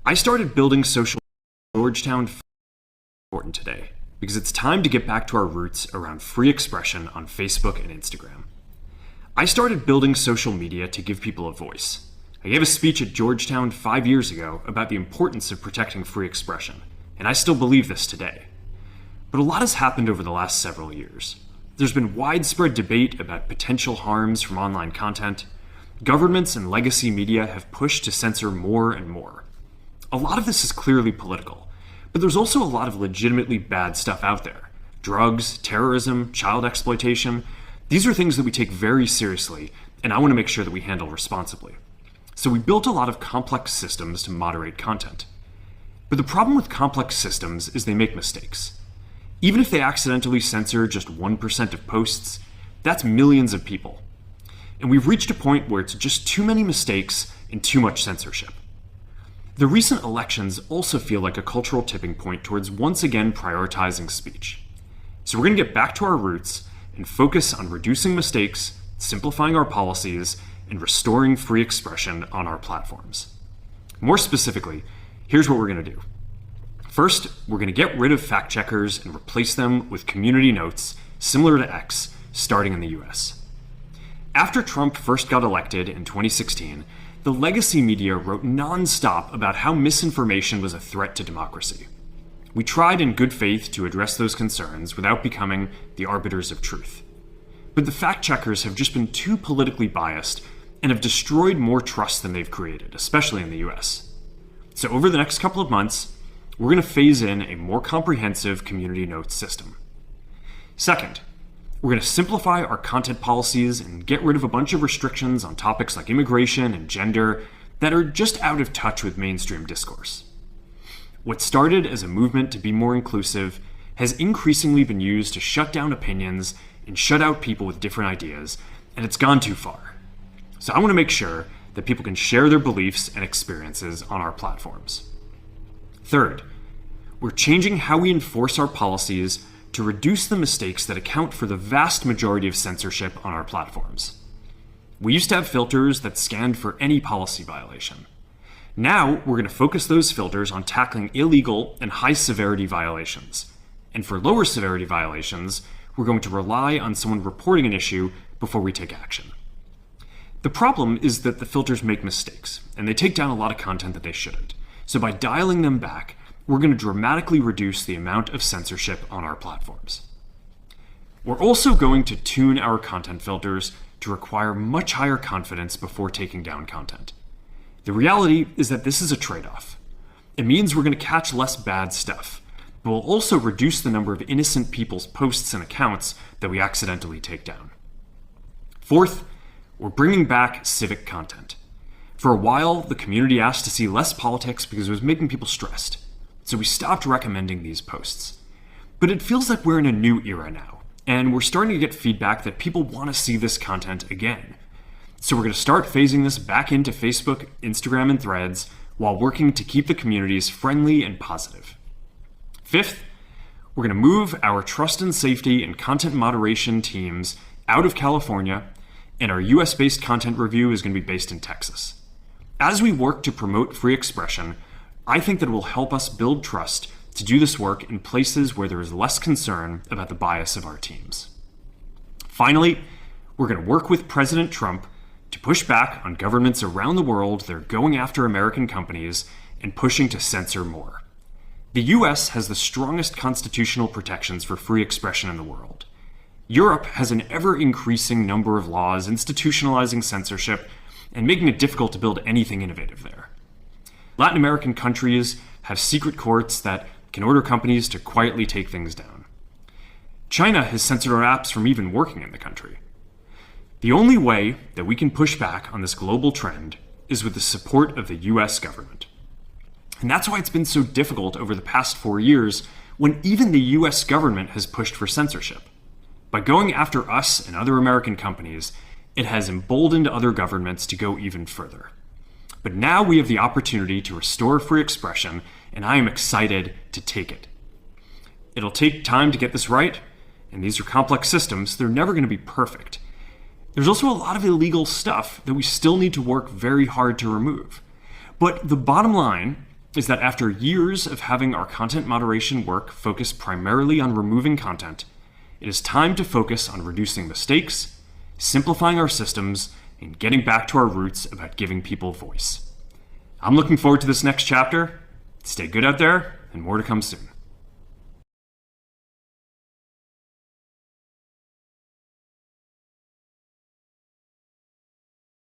I started building social Georgetown important today because it's time to get back to our roots around free expression on Facebook and Instagram. I started building social media to give people a voice. I gave a speech at Georgetown 5 years ago about the importance of protecting free expression, and I still believe this today. But a lot has happened over the last several years. There's been widespread debate about potential harms from online content. Governments and legacy media have pushed to censor more and more. A lot of this is clearly political, but there's also a lot of legitimately bad stuff out there. Drugs, terrorism, child exploitation. These are things that we take very seriously, and I want to make sure that we handle responsibly. So we built a lot of complex systems to moderate content. But the problem with complex systems is they make mistakes. Even if they accidentally censor just 1% of posts, that's millions of people. And we've reached a point where it's just too many mistakes and too much censorship. The recent elections also feel like a cultural tipping point towards once again prioritizing speech. So we're going to get back to our roots and focus on reducing mistakes, simplifying our policies, and restoring free expression on our platforms. More specifically, here's what we're going to do. First, we're going to get rid of fact checkers and replace them with community notes similar to X, starting in the US. After Trump first got elected in 2016, the legacy media wrote nonstop about how misinformation was a threat to democracy. We tried in good faith to address those concerns without becoming the arbiters of truth. But the fact checkers have just been too politically biased and have destroyed more trust than they've created, especially in the US. So over the next couple of months, we're going to phase in a more comprehensive community notes system. Second, we're going to simplify our content policies and get rid of a bunch of restrictions on topics like immigration and gender that are just out of touch with mainstream discourse. What started as a movement to be more inclusive has increasingly been used to shut down opinions and shut out people with different ideas, and it's gone too far. So I want to make sure that people can share their beliefs and experiences on our platforms. Third, we're changing how we enforce our policies to reduce the mistakes that account for the vast majority of censorship on our platforms. We used to have filters that scanned for any policy violation. Now, we're going to focus those filters on tackling illegal and high-severity violations. And for lower severity violations, we're going to rely on someone reporting an issue before we take action. The problem is that the filters make mistakes, and they take down a lot of content that they shouldn't. So by dialing them back, we're going to dramatically reduce the amount of censorship on our platforms. We're also going to tune our content filters to require much higher confidence before taking down content. The reality is that this is a trade-off. It means we're going to catch less bad stuff, but we'll also reduce the number of innocent people's posts and accounts that we accidentally take down. Fourth, we're bringing back civic content. For a while, the community asked to see less politics because it was making people stressed. So we stopped recommending these posts. But it feels like we're in a new era now, and we're starting to get feedback that people want to see this content again. So we're going to start phasing this back into Facebook, Instagram, and Threads while working to keep the communities friendly and positive. Fifth, we're going to move our trust and safety and content moderation teams out of California, and our US-based content review is going to be based in Texas. As we work to promote free expression, I think that it will help us build trust to do this work in places where there is less concern about the bias of our teams. Finally, we're going to work with President Trump to push back on governments around the world that are going after American companies and pushing to censor more. The US has the strongest constitutional protections for free expression in the world. Europe has an ever-increasing number of laws institutionalizing censorship and making it difficult to build anything innovative there. Latin American countries have secret courts that can order companies to quietly take things down. China has censored our apps from even working in the country. The only way that we can push back on this global trend is with the support of the US government. And that's why it's been so difficult over the past 4 years when even the US government has pushed for censorship. By going after us and other American companies, it has emboldened other governments to go even further. But now we have the opportunity to restore free expression, and I am excited to take it. It'll take time to get this right, and these are complex systems. They're never going to be perfect. There's also a lot of illegal stuff that we still need to work very hard to remove. But the bottom line is that after years of having our content moderation work focus primarily on removing content, it is time to focus on reducing mistakes, simplifying our systems, and getting back to our roots about giving people voice. I'm looking forward to this next chapter. Stay good out there, and more to come soon.